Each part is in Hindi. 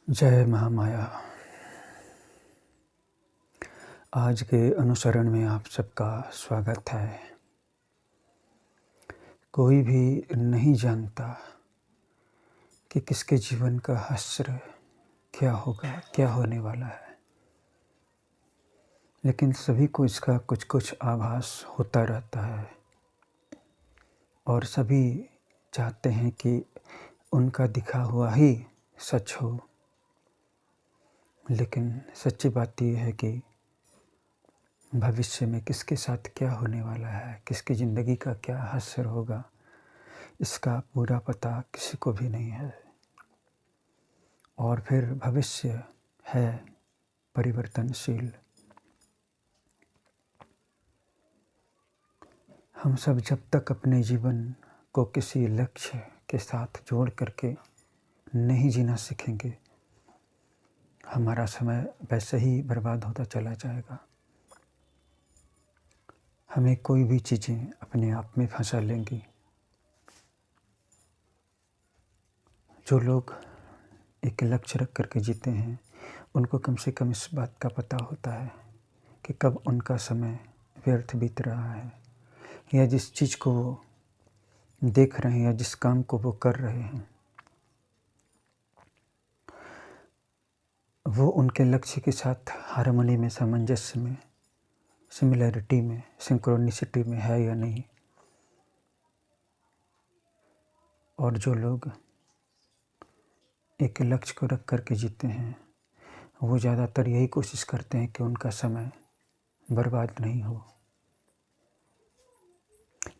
जय महामाया। आज के अनुसरण में आप सबका स्वागत है। कोई भी नहीं जानता कि किसके जीवन का हश्र क्या होगा, क्या होने वाला है, लेकिन सभी को इसका कुछ कुछ आभास होता रहता है और सभी चाहते हैं कि उनका दिखा हुआ ही सच हो। लेकिन सच्ची बात यह है कि भविष्य में किसके साथ क्या होने वाला है, किसकी ज़िंदगी का क्या हश्र होगा, इसका पूरा पता किसी को भी नहीं है। और फिर भविष्य है परिवर्तनशील। हम सब जब तक अपने जीवन को किसी लक्ष्य के साथ जोड़ करके नहीं जीना सीखेंगे, हमारा समय वैसे ही बर्बाद होता चला जाएगा। हमें कोई भी चीज़ें अपने आप में फंसा लेंगी। जो लोग एक लक्ष्य रख करके जीते हैं, उनको कम से कम इस बात का पता होता है कि कब उनका समय व्यर्थ बीत रहा है, या जिस चीज़ को वो देख रहे हैं या जिस काम को वो कर रहे हैं, वो उनके लक्ष्य के साथ हार्मनी में, सामंजस्य में, सिमिलैरिटी में, सिंक्रोनिसिटी में है या नहीं। और जो लोग एक लक्ष्य को रख करके जीते हैं, वो ज़्यादातर यही कोशिश करते हैं कि उनका समय बर्बाद नहीं हो।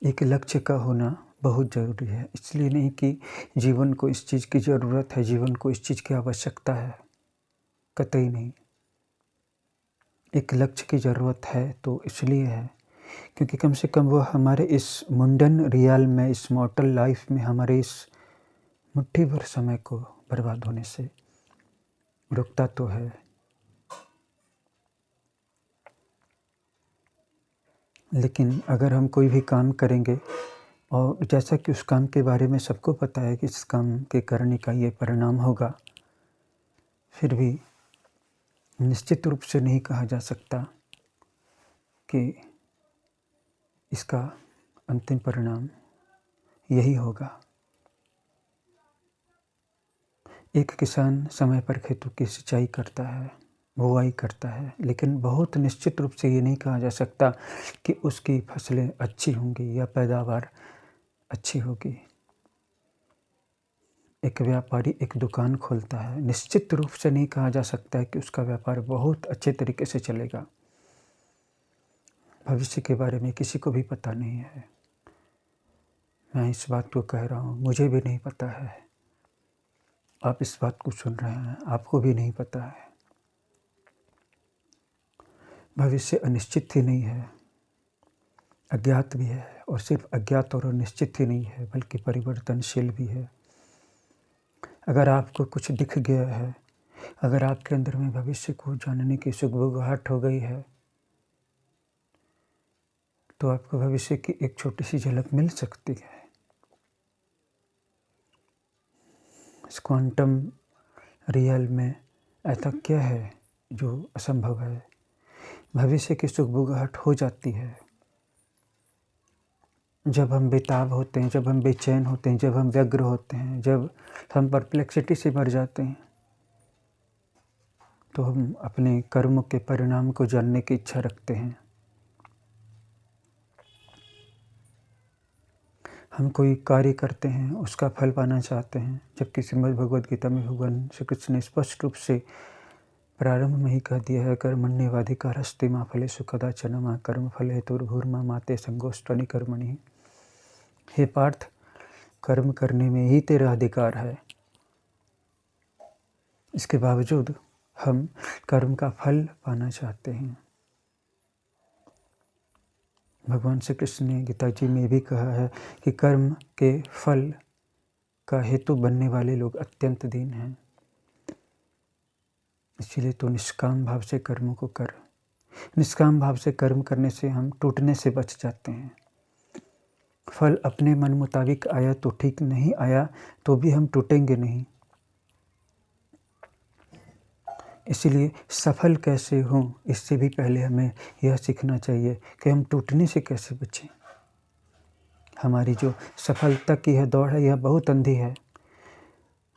एक लक्ष्य का होना बहुत ज़रूरी है। इसलिए नहीं कि जीवन को इस चीज़ की ज़रूरत है, जीवन को इस चीज़ की आवश्यकता है, कतई नहीं। एक लक्ष्य की ज़रूरत है तो इसलिए है क्योंकि कम से कम वो हमारे इस मुंडन रियल में, इस मॉर्टल लाइफ में हमारे इस मुट्ठी भर समय को बर्बाद होने से रुकता तो है। लेकिन अगर हम कोई भी काम करेंगे और जैसा कि उस काम के बारे में सबको पता है कि इस काम के करने का ये परिणाम होगा, फिर भी निश्चित रूप से नहीं कहा जा सकता कि इसका अंतिम परिणाम यही होगा। एक किसान समय पर खेतों की सिंचाई करता है, बुआई करता है, लेकिन बहुत निश्चित रूप से ये नहीं कहा जा सकता कि उसकी फसलें अच्छी होंगी या पैदावार अच्छी होगी। एक व्यापारी एक दुकान खोलता है, निश्चित रूप से नहीं कहा जा सकता है कि उसका व्यापार बहुत अच्छे तरीके से चलेगा। भविष्य के बारे में किसी को भी पता नहीं है। मैं इस बात को कह रहा हूँ, मुझे भी नहीं पता है। आप इस बात को सुन रहे हैं, आपको भी नहीं पता है। भविष्य अनिश्चित ही नहीं है, अज्ञात भी है, और सिर्फ अज्ञात और अनिश्चित ही नहीं है बल्कि परिवर्तनशील भी है। अगर आपको कुछ दिख गया है, अगर आपके अंदर में भविष्य को जानने की सुगबुगाहट हो गई है, तो आपको भविष्य की एक छोटी सी झलक मिल सकती है। इस क्वांटम रियल में ऐसा क्या है जो असंभव है? भविष्य की सुगबुगाहट हो जाती है जब हम बेताब होते हैं, जब हम बेचैन होते हैं, जब हम व्यग्र होते हैं, जब हम परप्लेक्सिटी से भर जाते हैं, तो हम अपने कर्म के परिणाम को जानने की इच्छा रखते हैं। हम कोई कार्य करते हैं, उसका फल पाना चाहते हैं, जबकि श्रीमद् भगवद गीता में भगवान श्री कृष्ण ने स्पष्ट रूप से प्रारंभ में ही कह दिया है, कर्मण्येवाधिकारस्ते मा फलेषु कदाचन मा कर्मफल हेतुर्भुर्मा माते संगोष्ठनि कर्मणि। हे पार्थ, कर्म करने में ही तेरा अधिकार है। इसके बावजूद हम कर्म का फल पाना चाहते हैं। भगवान श्री कृष्ण ने गीता जी में भी कहा है कि कर्म के फल का हेतु बनने वाले लोग अत्यंत दीन हैं। इसलिए तो निष्काम भाव से कर्मों को कर। निष्काम भाव से कर्म करने से हम टूटने से बच जाते हैं। फल अपने मन मुताबिक आया तो ठीक, नहीं आया तो भी हम टूटेंगे नहीं। इसलिए सफल कैसे हों, इससे भी पहले हमें यह सीखना चाहिए कि हम टूटने से कैसे बचें। हमारी जो सफलता की यह दौड़ है, यह बहुत अंधी है।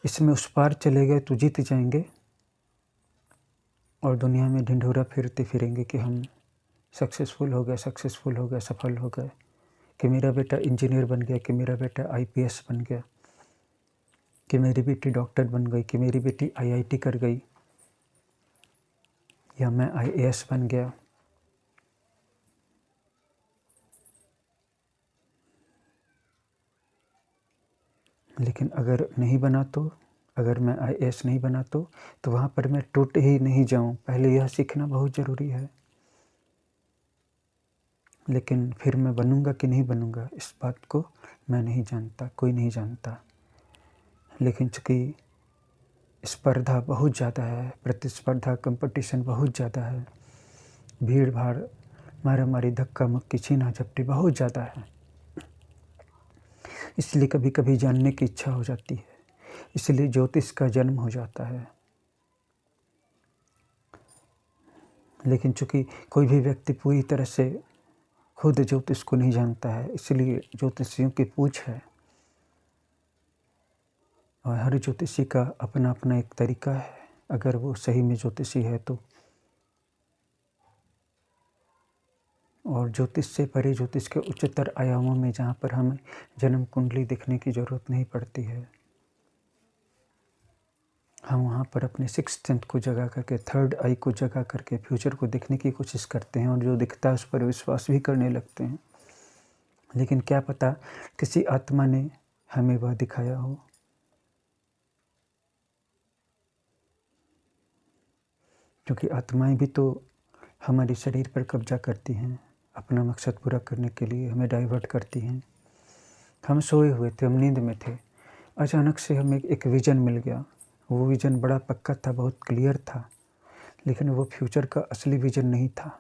इसमें उस पार चले गए तो जीत जाएंगे और दुनिया में ढिंढोरा फिरते फिरेंगे कि हम सक्सेसफुल हो गए, सफल हो गए, कि मेरा बेटा इंजीनियर बन गया, कि मेरा बेटा आईपीएस बन गया, कि मेरी बेटी डॉक्टर बन गई, कि मेरी बेटी आईआईटी कर गई, या मैं आईएएस बन गया। लेकिन अगर नहीं बना तो, अगर मैं आईएएस नहीं बना तो वहाँ पर मैं टूट ही नहीं जाऊँ। पहले यह सीखना बहुत ज़रूरी है। लेकिन फिर मैं बनूँगा कि नहीं बनूँगा, इस बात को मैं नहीं जानता, कोई नहीं जानता। लेकिन चूँकि स्पर्धा बहुत ज़्यादा है, प्रतिस्पर्धा, कंपटीशन बहुत ज़्यादा है, भीड़ भाड़, मारामारी, धक्का मुक्की, छीना झपटी बहुत ज़्यादा है, इसलिए कभी कभी जानने की इच्छा हो जाती है, इसलिए ज्योतिष का जन्म हो जाता है। लेकिन चूँकि कोई भी व्यक्ति पूरी तरह से खुद ज्योतिष को नहीं जानता है, इसलिए ज्योतिषियों की पूछ है, और हर ज्योतिषी का अपना अपना एक तरीका है, अगर वो सही में ज्योतिषी है तो। और ज्योतिष से परे, ज्योतिष के उच्चतर आयामों में, जहाँ पर हमें जन्म कुंडली देखने की ज़रूरत नहीं पड़ती है, हम वहाँ पर अपने सिक्स्थ सेंस को जगा करके, थर्ड आई को जगा करके फ्यूचर को देखने की कोशिश करते हैं, और जो दिखता है उस पर विश्वास भी करने लगते हैं। लेकिन क्या पता किसी आत्मा ने हमें वह दिखाया हो। क्योंकि आत्माएं भी तो हमारे शरीर पर कब्जा करती हैं, अपना मकसद पूरा करने के लिए हमें डाइवर्ट करती हैं। हम सोए हुए थे, हम नींद में थे, अचानक से हमें एक विज़न मिल गया। वो विज़न बड़ा पक्का था, बहुत क्लियर था, लेकिन वो फ्यूचर का असली विज़न नहीं था।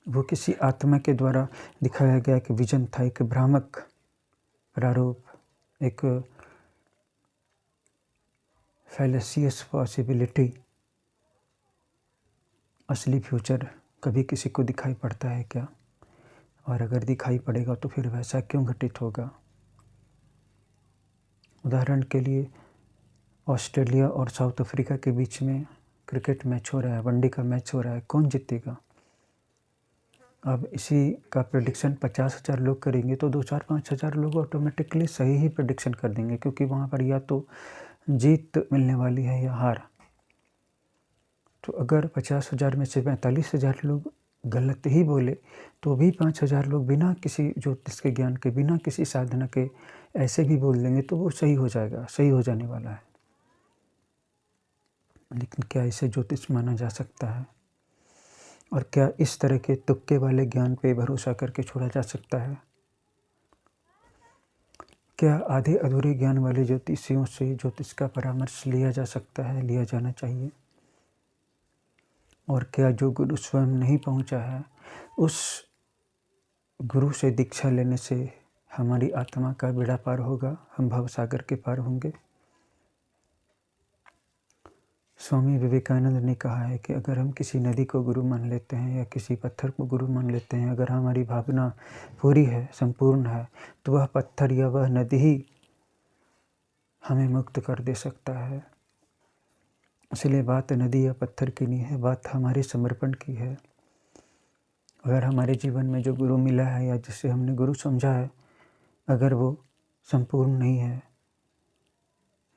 वो किसी आत्मा के द्वारा दिखाया गया एक विज़न था, एक भ्रामक प्रारूप, एक फैलेसियस पॉसिबिलिटी। असली फ्यूचर कभी किसी को दिखाई पड़ता है क्या? और अगर दिखाई पड़ेगा तो फिर वैसा क्यों घटित होगा? उदाहरण के लिए ऑस्ट्रेलिया और साउथ अफ्रीका के बीच में क्रिकेट मैच हो रहा है, वनडे का मैच हो रहा है, कौन जीतेगा? अब इसी का प्रेडिक्शन 50,000 लोग करेंगे तो 2-4-5,000 लोग ऑटोमेटिकली सही ही प्रेडिक्शन कर देंगे, क्योंकि वहाँ पर या तो जीत मिलने वाली है या हार। तो अगर 50,000 में से 45,000 लोग गलत ही बोले तो भी 5,000 लोग बिना किसी ज्योतिष के ज्ञान के, बिना किसी साधना के ऐसे भी बोल देंगे तो वो सही हो जाएगा, सही हो जाने वाला है। लेकिन क्या इसे ज्योतिष माना जा सकता है? और क्या इस तरह के तुक्के वाले ज्ञान पे भरोसा करके छोड़ा जा सकता है? क्या आधे अधूरे ज्ञान वाले ज्योतिषियों से ज्योतिष का परामर्श लिया जा सकता है, लिया जाना चाहिए? और क्या जो गुरु स्वयं नहीं पहुंचा है, उस गुरु से दीक्षा लेने से हमारी आत्मा का बेड़ा पार होगा, हम भवसागर के पार होंगे? स्वामी विवेकानंद ने कहा है कि अगर हम किसी नदी को गुरु मान लेते हैं या किसी पत्थर को गुरु मान लेते हैं, अगर हमारी भावना पूरी है, संपूर्ण है, तो वह पत्थर या वह नदी ही हमें मुक्त कर दे सकता है। इसलिए बात नदी या पत्थर की नहीं है, बात हमारे समर्पण की है। अगर हमारे जीवन में जो गुरु मिला है या जिसे हमने गुरु समझा है, अगर वो संपूर्ण नहीं है,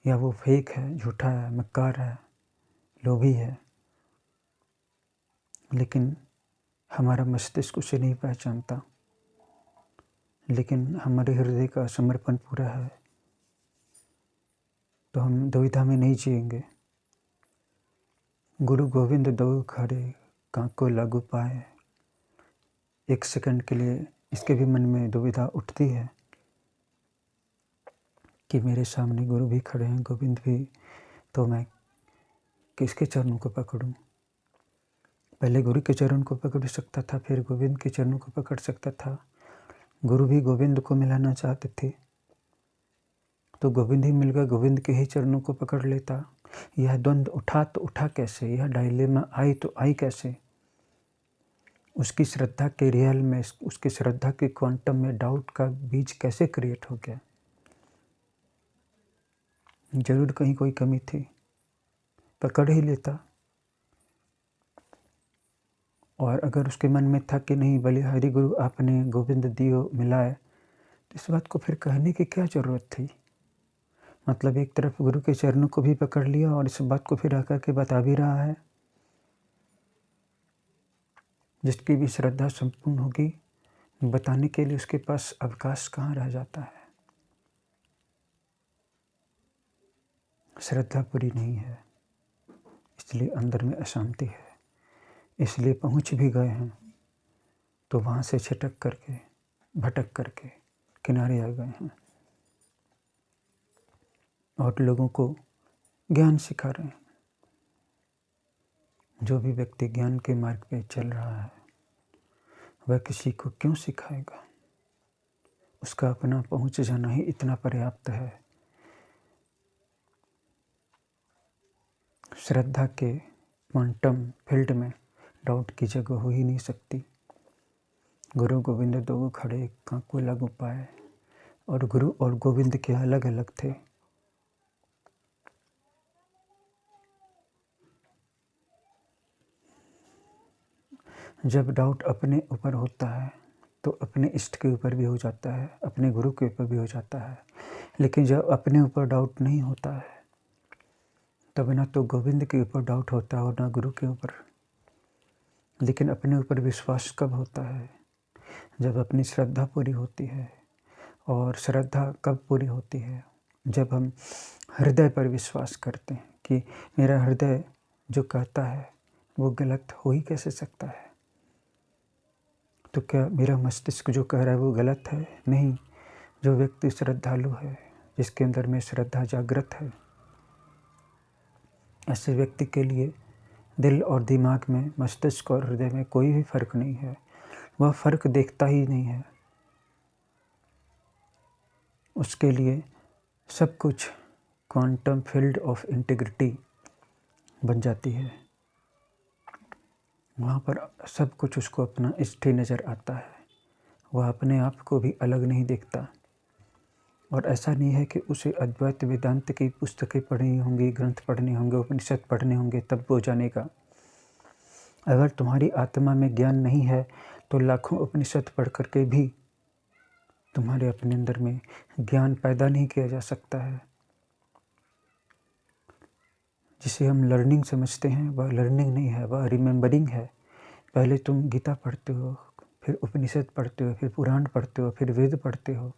या वो फेक है, झूठा है, मक्कार है, लोभी है, लेकिन हमारा मस्तिष्क उसे नहीं पहचानता, लेकिन हमारे हृदय का समर्पण पूरा है, तो हम दुविधा में नहीं जिएंगे। गुरु गोविंद दो खड़े काको लागू पाए। एक सेकंड के लिए इसके भी मन में दुविधा उठती है कि मेरे सामने गुरु भी खड़े हैं, गोविंद भी, तो मैं किसके चरणों को पकड़ूं? पहले गुरु के चरण को पकड़ सकता था, फिर गोविंद के चरणों को पकड़ सकता था। गुरु भी गोविंद को मिलाना चाहते थे, तो गोविंद ही मिल गया, गोविंद के ही चरणों को पकड़ लेता। यह द्वंद्व उठा तो उठा कैसे, यह डायलेमा आई तो आई कैसे? उसकी श्रद्धा के रियल में, उसकी श्रद्धा के क्वांटम में डाउट का बीज कैसे क्रिएट हो गया? जरूर कहीं कोई कमी थी, पकड़ ही लेता। और अगर उसके मन में था कि नहीं भले हरि गुरु आपने गोविंद दियो मिलाए, तो इस बात को फिर कहने की क्या ज़रूरत थी? मतलब एक तरफ गुरु के चरणों को भी पकड़ लिया और इस बात को फिर आकर के बता भी रहा है। जिसकी भी श्रद्धा संपूर्ण होगी, बताने के लिए उसके पास अवकाश कहाँ रह जाता है। श्रद्धा पूरी नहीं है, इसलिए अंदर में अशांति है। इसलिए पहुँच भी गए हैं तो वहाँ से छिटक करके, भटक करके किनारे आ गए हैं और लोगों को ज्ञान सिखा रहे हैं। जो भी व्यक्ति ज्ञान के मार्ग पे चल रहा है, वह किसी को क्यों सिखाएगा? उसका अपना पहुँच जाना ही इतना पर्याप्त है। श्रद्धा के क्वांटम फील्ड में डाउट की जगह हो ही नहीं सकती। गुरु गोविंद दो खड़े काको लगु पाए, और गुरु और गोविंद के अलग अलग थे। जब डाउट अपने ऊपर होता है तो अपने इष्ट के ऊपर भी हो जाता है, अपने गुरु के ऊपर भी हो जाता है। लेकिन जब अपने ऊपर डाउट नहीं होता है, तब ना तो गोविंद के ऊपर डाउट होता है और ना गुरु के ऊपर। लेकिन अपने ऊपर विश्वास कब होता है? जब अपनी श्रद्धा पूरी होती है। और श्रद्धा कब पूरी होती है? जब हम हृदय पर विश्वास करते हैं कि मेरा हृदय जो कहता है वो गलत हो ही कैसे सकता है। तो क्या मेरा मस्तिष्क जो कह रहा है वो गलत है? नहीं। जो व्यक्ति श्रद्धालु है, जिसके अंदर में श्रद्धा जागृत है, ऐसे व्यक्ति के लिए दिल और दिमाग में, मस्तिष्क और हृदय में कोई भी फर्क नहीं है। वह फर्क देखता ही नहीं है। उसके लिए सब कुछ क्वांटम फील्ड ऑफ इंटीग्रिटी बन जाती है। वहाँ पर सब कुछ उसको अपना इष्ट ही नज़र आता है। वह अपने आप को भी अलग नहीं देखता। और ऐसा नहीं है कि उसे अद्वैत वेदांत की पुस्तकें पढ़नी होंगी, ग्रंथ पढ़ने होंगे, उपनिषद पढ़ने होंगे तब वो जानेगा। अगर तुम्हारी आत्मा में ज्ञान नहीं है तो लाखों उपनिषद पढ़ करके भी तुम्हारे अपने अंदर में ज्ञान पैदा नहीं किया जा सकता है। जिसे हम लर्निंग समझते हैं वह लर्निंग नहीं है, वह रिमेंबरिंग है। पहले तुम गीता पढ़ते हो, फिर उपनिषद पढ़ते हो, फिर पुराण पढ़ते हो, फिर वेद पढ़ते हो।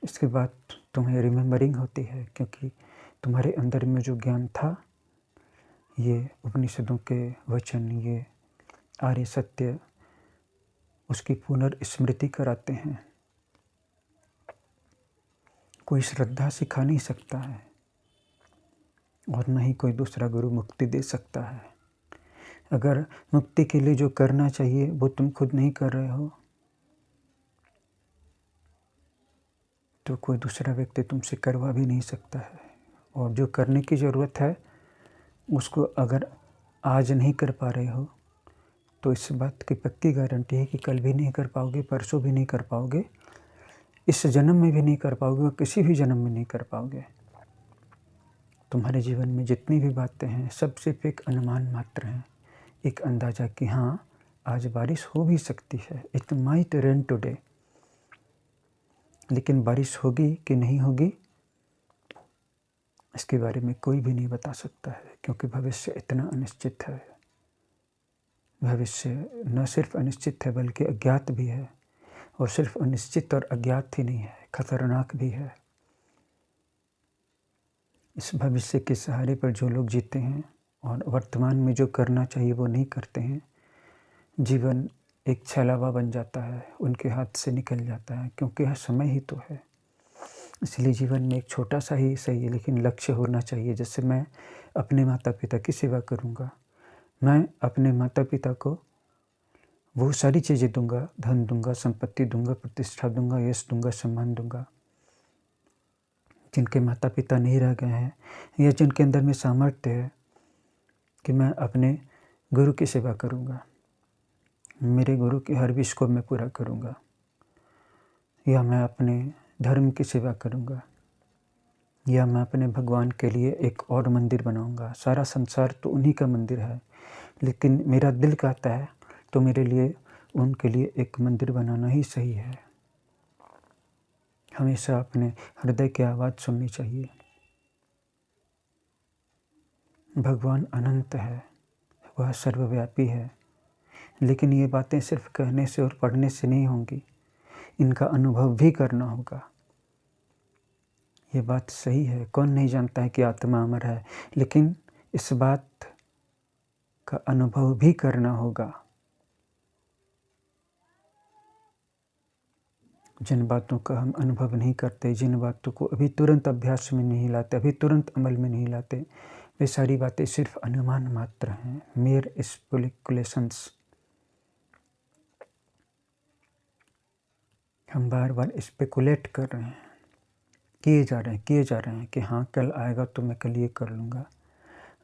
इसके बाद तुम्हें रिमेंबरिंग होती है, क्योंकि तुम्हारे अंदर में जो ज्ञान था, ये उपनिषदों के वचन, ये आर्य सत्य, उसकी पुनर्स्मृति कराते हैं। कोई श्रद्धा सिखा नहीं सकता है और न ही कोई दूसरा गुरु मुक्ति दे सकता है। अगर मुक्ति के लिए जो करना चाहिए वो तुम खुद नहीं कर रहे हो, तो कोई दूसरा व्यक्ति तुमसे करवा भी नहीं सकता है। और जो करने की ज़रूरत है उसको अगर आज नहीं कर पा रहे हो, तो इस बात की पक्की गारंटी है कि कल भी नहीं कर पाओगे, परसों भी नहीं कर पाओगे, इस जन्म में भी नहीं कर पाओगे और किसी भी जन्म में नहीं कर पाओगे। तुम्हारे जीवन में जितनी भी बातें हैं सब सिर्फ एक अनुमान मात्र हैं, एक अंदाज़ा कि हाँ आज बारिश हो भी सकती है, इट माइट रेन टुडे। लेकिन बारिश होगी कि नहीं होगी इसके बारे में कोई भी नहीं बता सकता है, क्योंकि भविष्य इतना अनिश्चित है। भविष्य न सिर्फ अनिश्चित है बल्कि अज्ञात भी है। और सिर्फ अनिश्चित और अज्ञात ही नहीं है, खतरनाक भी है। इस भविष्य के सहारे पर जो लोग जीते हैं और वर्तमान में जो करना चाहिए वो नहीं करते हैं, जीवन एक छलावा बन जाता है, उनके हाथ से निकल जाता है, क्योंकि यह समय ही तो है। इसलिए जीवन में एक छोटा सा ही सही लेकिन लक्ष्य होना चाहिए। जैसे मैं अपने माता पिता की सेवा करूँगा, मैं अपने माता पिता को वो सारी चीज़ें दूँगा, धन दूँगा, संपत्ति दूँगा, प्रतिष्ठा दूँगा, यश दूँगा, सम्मान दूँगा। जिनके माता-पिता नहीं रह गए हैं या जिनके अंदर में सामर्थ्य है कि मैं अपने गुरु की सेवा करूँगा, मेरे गुरु के हर विश को मैं पूरा करूँगा, या मैं अपने धर्म की सेवा करूँगा, या मैं अपने भगवान के लिए एक और मंदिर बनाऊँगा। सारा संसार तो उन्हीं का मंदिर है, लेकिन मेरा दिल कहता है तो मेरे लिए उनके लिए एक मंदिर बनाना ही सही है। हमेशा अपने हृदय की आवाज़ सुननी चाहिए। भगवान अनंत है, वह सर्वव्यापी है, लेकिन ये बातें सिर्फ कहने से और पढ़ने से नहीं होंगी, इनका अनुभव भी करना होगा। ये बात सही है, कौन नहीं जानता है कि आत्मा अमर है, लेकिन इस बात का अनुभव भी करना होगा। जिन बातों का हम अनुभव नहीं करते, जिन बातों को अभी तुरंत अभ्यास में नहीं लाते, अभी तुरंत अमल में नहीं लाते, वे सारी बातें सिर्फ अनुमान मात्र हैं, मेयर स्पेकुलेशंस। हम बार बार स्पेकुलेट कर रहे हैं, किए जा रहे हैं कि हाँ कल आएगा तो मैं कल ये कर लूँगा,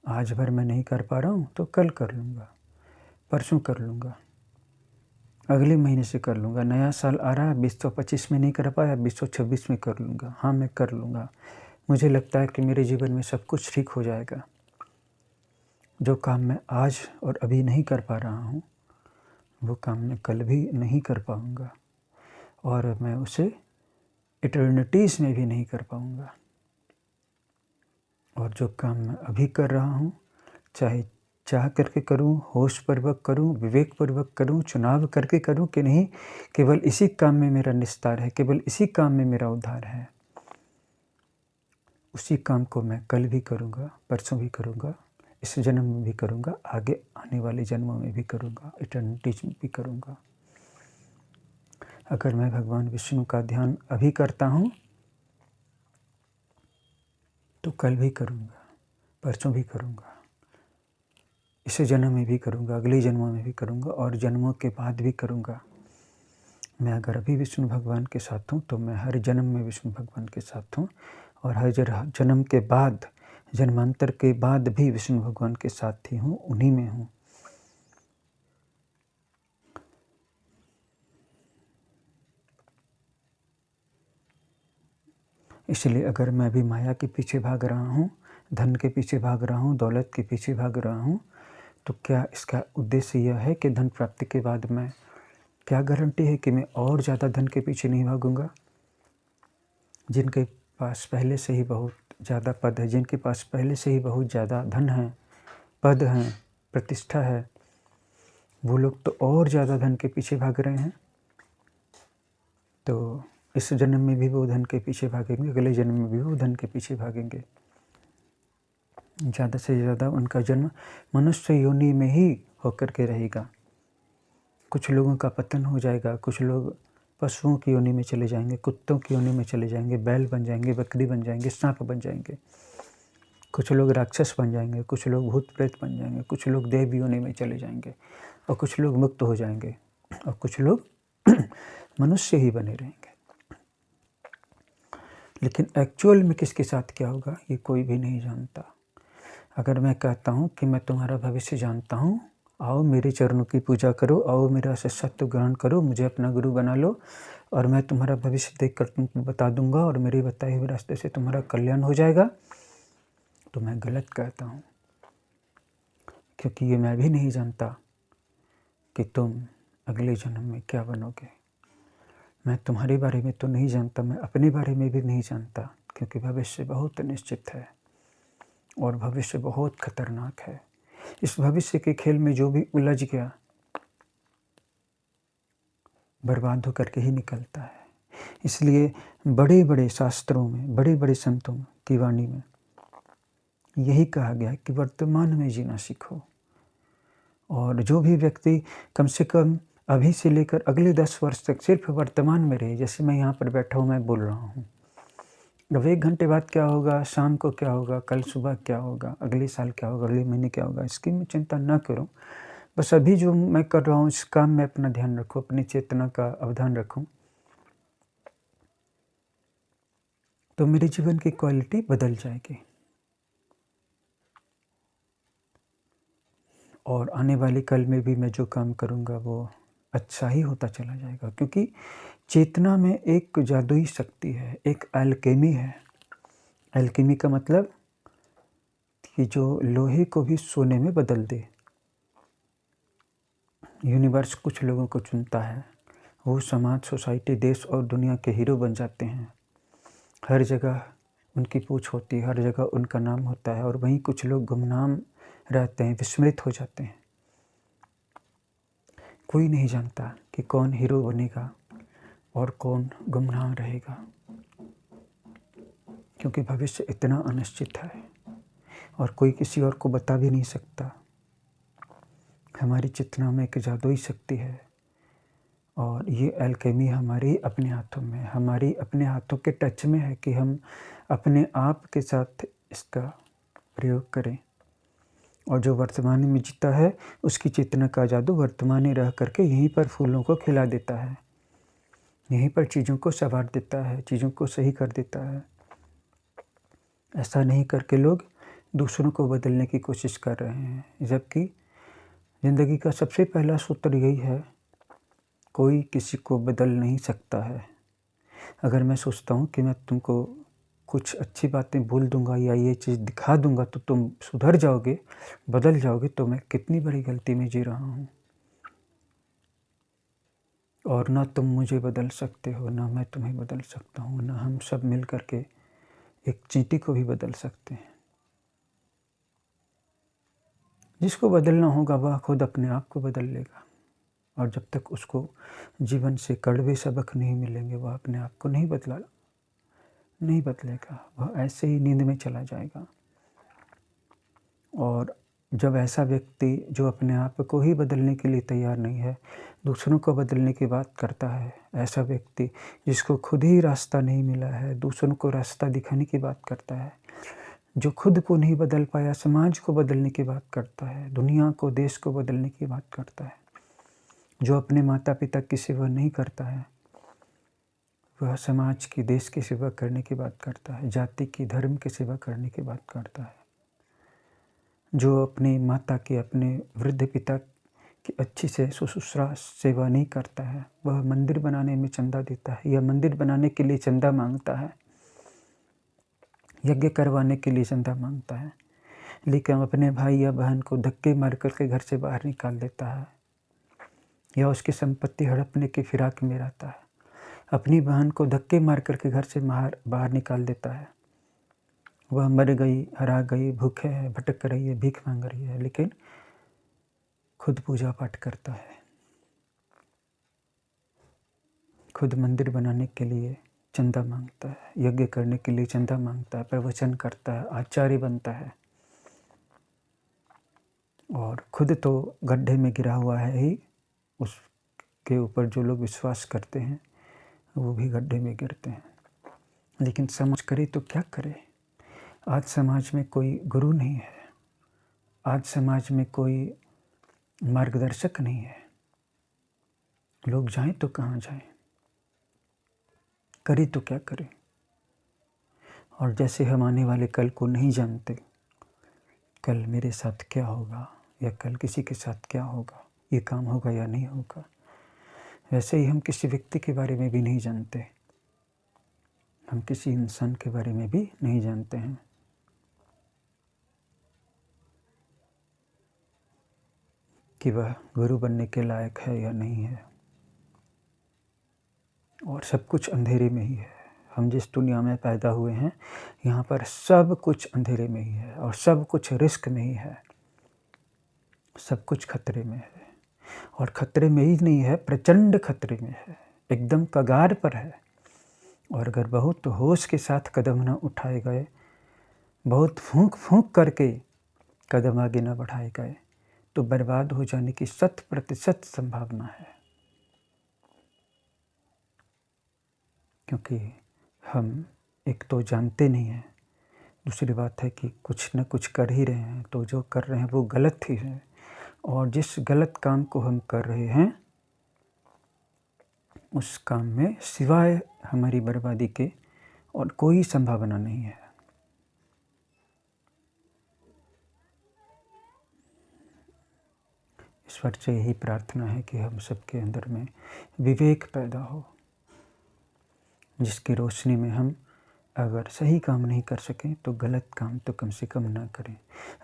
आज भर मैं नहीं कर पा रहा हूँ तो कल कर लूँगा, परसों कर लूँगा, अगले महीने से कर लूँगा, नया साल आ रहा है, 2025 में नहीं कर पाया, 2026 में कर लूँगा, हाँ मैं कर लूँगा। मुझे लगता है कि मेरे जीवन में सब कुछ ठीक हो जाएगा। जो काम मैं आज और अभी नहीं कर पा रहा हूँ, वो काम मैं कल भी नहीं कर पाऊँगा, और मैं उसे इटर्निटीज़ में भी नहीं कर पाऊँगा। और जो काम मैं अभी कर रहा हूँ, चाहे चाह करके करूँ, होशपूर्वक करूँ, विवेकपूर्वक करूँ, चुनाव करके करूँ कि नहीं, केवल इसी काम में मेरा निस्तार है, केवल इसी काम में मेरा उद्धार है, उसी काम को मैं कल भी करूँगा, परसों भी करूँगा, इस जन्म में भी करूँगा, आगे आने वाले जन्मों में भी करूँगा, इटर्निटीज में भी करूँगा। अगर मैं भगवान विष्णु का ध्यान अभी करता हूँ तो कल भी करूँगा, परसों भी करूँगा, इस जन्म में भी करूँगा, अगले जन्मों में भी करूँगा, और जन्मों के बाद भी करूँगा। मैं अगर अभी विष्णु भगवान के साथ हूँ तो मैं हर जन्म में विष्णु भगवान के साथ हूँ, और हर जन्म के बाद, जन्मांतर के बाद भी विष्णु भगवान के साथ ही हूँ, उन्हीं में हूँ। इसलिए अगर मैं भी माया के पीछे भाग रहा हूँ, धन के पीछे भाग रहा हूँ, दौलत के पीछे भाग रहा हूँ, तो क्या इसका उद्देश्य यह है कि धन प्राप्ति के बाद मैं, क्या गारंटी है कि मैं और ज़्यादा धन के पीछे नहीं भागूंगा? जिनके पास पहले से ही बहुत ज़्यादा पद है, जिनके पास पहले से ही बहुत ज़्यादा धन है, पद हैं, प्रतिष्ठा है, वो लोग तो और ज़्यादा धन के पीछे भाग रहे हैं। तो इस जन्म में भी वो धन के पीछे भागेंगे, अगले जन्म में भी वो धन के पीछे भागेंगे। ज़्यादा से ज़्यादा उनका जन्म मनुष्य योनि में ही होकर के रहेगा। कुछ लोगों का पतन हो जाएगा, कुछ लोग पशुओं की योनि में चले जाएंगे, कुत्तों की योनि में चले जाएंगे, बैल बन जाएंगे, बकरी बन जाएंगे, सांप बन जाएंगे, कुछ लोग राक्षस बन जाएंगे, कुछ लोग भूत प्रेत बन जाएंगे, कुछ लोग देव योनि में चले जाएंगे, और कुछ लोग मुक्त हो जाएंगे, और कुछ लोग मनुष्य ही बने रहेंगे। लेकिन एक्चुअल में किसके साथ क्या होगा ये कोई भी नहीं जानता। अगर मैं कहता हूँ कि मैं तुम्हारा भविष्य जानता हूँ, आओ मेरे चरणों की पूजा करो, आओ मेरा शिष्यत्व ग्रहण करो, मुझे अपना गुरु बना लो, और मैं तुम्हारा भविष्य देख कर तुमको बता दूंगा, और मेरे बताए हुए रास्ते से तुम्हारा कल्याण हो जाएगा, तो मैं गलत कहता हूँ। क्योंकि ये मैं भी नहीं जानता कि तुम अगले जन्म में क्या बनोगे। मैं तुम्हारे बारे में तो नहीं जानता, मैं अपने बारे में भी नहीं जानता, क्योंकि भविष्य बहुत निश्चित है और भविष्य बहुत खतरनाक है। इस भविष्य के खेल में जो भी उलझ गया बर्बाद होकर के ही निकलता है। इसलिए बड़े बड़े शास्त्रों में, बड़े बड़े संतों की वाणी में यही कहा गया है कि वर्तमान में जीना सीखो, और जो भी व्यक्ति कम से कम अभी से लेकर अगले 10 वर्ष तक सिर्फ वर्तमान में रहे, जैसे मैं यहाँ पर बैठा हूँ, मैं बोल रहा हूँ, अब 1 घंटे बाद क्या होगा, शाम को क्या होगा, कल सुबह क्या होगा, अगले साल क्या होगा, अगले महीने क्या होगा, इसकी मैं चिंता न करूँ। बस अभी जो मैं कर रहा हूँ इस काम में अपना ध्यान रखूँ, अपनी चेतना का अवधान रखूँ, तो मेरे जीवन की क्वालिटी बदल जाएगी और आने वाले कल में भी मैं जो काम करूँगा वो अच्छा ही होता चला जाएगा, क्योंकि चेतना में एक जादुई शक्ति है, एक अल्केमी है। अल्केमी का मतलब कि जो लोहे को भी सोने में बदल दे। यूनिवर्स कुछ लोगों को चुनता है, वो समाज, सोसाइटी, देश और दुनिया के हीरो बन जाते हैं। हर जगह उनकी पूछ होती है, हर जगह उनका नाम होता है, और वहीं कुछ लोग गुमनाम रहते हैं, विस्मृत हो जाते हैं। कोई नहीं जानता कि कौन हीरो बनेगा और कौन गुमनाम रहेगा, क्योंकि भविष्य इतना अनिश्चित है और कोई किसी और को बता भी नहीं सकता। हमारी चेतना में एक जादुई शक्ति है और ये अल्केमी हमारे अपने हाथों में, हमारी अपने हाथों के टच में है कि हम अपने आप के साथ इसका प्रयोग करें। और जो वर्तमान में जीता है उसकी चेतना का जादू वर्तमान में रह करके यहीं पर फूलों को खिला देता है, यहीं पर चीज़ों को संवार देता है, चीज़ों को सही कर देता है। ऐसा नहीं करके लोग दूसरों को बदलने की कोशिश कर रहे हैं, जबकि ज़िंदगी का सबसे पहला सूत्र यही है, कोई किसी को बदल नहीं सकता है। अगर मैं सोचता हूँ कि मैं तुमको कुछ अच्छी बातें बोल दूँगा या ये चीज़ दिखा दूँगा तो तुम सुधर जाओगे, बदल जाओगे, तो मैं कितनी बड़ी गलती में जी रहा हूँ। और ना तुम मुझे बदल सकते हो, ना मैं तुम्हें बदल सकता हूँ, ना हम सब मिल कर के एक चींटी को भी बदल सकते हैं। जिसको बदलना होगा वह खुद अपने आप को बदल लेगा, और जब तक उसको जीवन से कड़वे सबक नहीं मिलेंगे वह अपने आप को नहीं बदलेगा, वह ऐसे ही नींद में चला जाएगा। और जब ऐसा व्यक्ति जो अपने आप को ही बदलने के लिए तैयार नहीं है, दूसरों को बदलने की बात करता है, ऐसा व्यक्ति जिसको खुद ही रास्ता नहीं मिला है, दूसरों को रास्ता दिखाने की बात करता है, जो खुद को नहीं बदल पाया समाज को बदलने की बात करता है, दुनिया को, देश को बदलने की बात करता है, जो अपने माता पिता की सेवा नहीं करता है, वह समाज की, देश की सेवा करने की बात करता है, जाति की, धर्म की सेवा करने की बात करता है। जो अपनी माता की, अपने वृद्ध पिता की अच्छी से सुश्रूषा सेवा नहीं करता है, वह मंदिर बनाने में चंदा देता है या मंदिर बनाने के लिए चंदा मांगता है, यज्ञ करवाने के लिए चंदा मांगता है, लेकिन अपने भाई या बहन को धक्के मार करके घर से बाहर निकाल देता है या उसकी संपत्ति हड़पने की फिराक में रहता है, अपनी बहन को धक्के मार करके घर से बाहर निकाल देता है। वह मर गई, हरा गई, भूखे है, भटक रही है, भीख मांग रही है, लेकिन खुद पूजा पाठ करता है, खुद मंदिर बनाने के लिए चंदा मांगता है, यज्ञ करने के लिए चंदा मांगता है, प्रवचन करता है, आचार्य बनता है, और खुद तो गड्ढे में गिरा हुआ है ही, उसके ऊपर जो लोग विश्वास करते हैं वो भी गड्ढे में गिरते हैं। लेकिन समाज करे तो क्या करे? आज समाज में कोई गुरु नहीं है, आज समाज में कोई मार्गदर्शक नहीं है, लोग जाएं तो कहाँ जाएं, करे तो क्या करें? और जैसे हम आने वाले कल को नहीं जानते, कल मेरे साथ क्या होगा या कल किसी के साथ क्या होगा, ये काम होगा या नहीं होगा, वैसे ही हम किसी व्यक्ति के बारे में भी नहीं जानते, हम किसी इंसान के बारे में भी नहीं जानते हैं। कि वह गुरु बनने के लायक है या नहीं है। और सब कुछ अंधेरे में ही है। हम जिस दुनिया में पैदा हुए हैं, यहाँ पर सब कुछ अंधेरे में ही है और सब कुछ रिस्क में ही है, सब कुछ खतरे में है। और खतरे में ही नहीं है, प्रचंड खतरे में है, एकदम कगार पर है। और अगर बहुत होश के साथ कदम न उठाए गए, बहुत फूंक फूंक करके कदम आगे न बढ़ाए गए, तो बर्बाद हो जाने की 100% संभावना है। क्योंकि हम एक तो जानते नहीं हैं, दूसरी बात है कि कुछ न कुछ कर ही रहे हैं, तो जो कर रहे हैं वो गलत ही है। और जिस गलत काम को हम कर रहे हैं उस काम में सिवाय हमारी बर्बादी के और कोई संभावना नहीं है। ईश्वर से यही प्रार्थना है कि हम सबके अंदर में विवेक पैदा हो, जिसकी रोशनी में हम अगर सही काम नहीं कर सकें तो गलत काम तो कम से कम ना करें।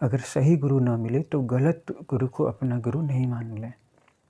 अगर सही गुरु ना मिले तो गलत गुरु को अपना गुरु नहीं मान लें।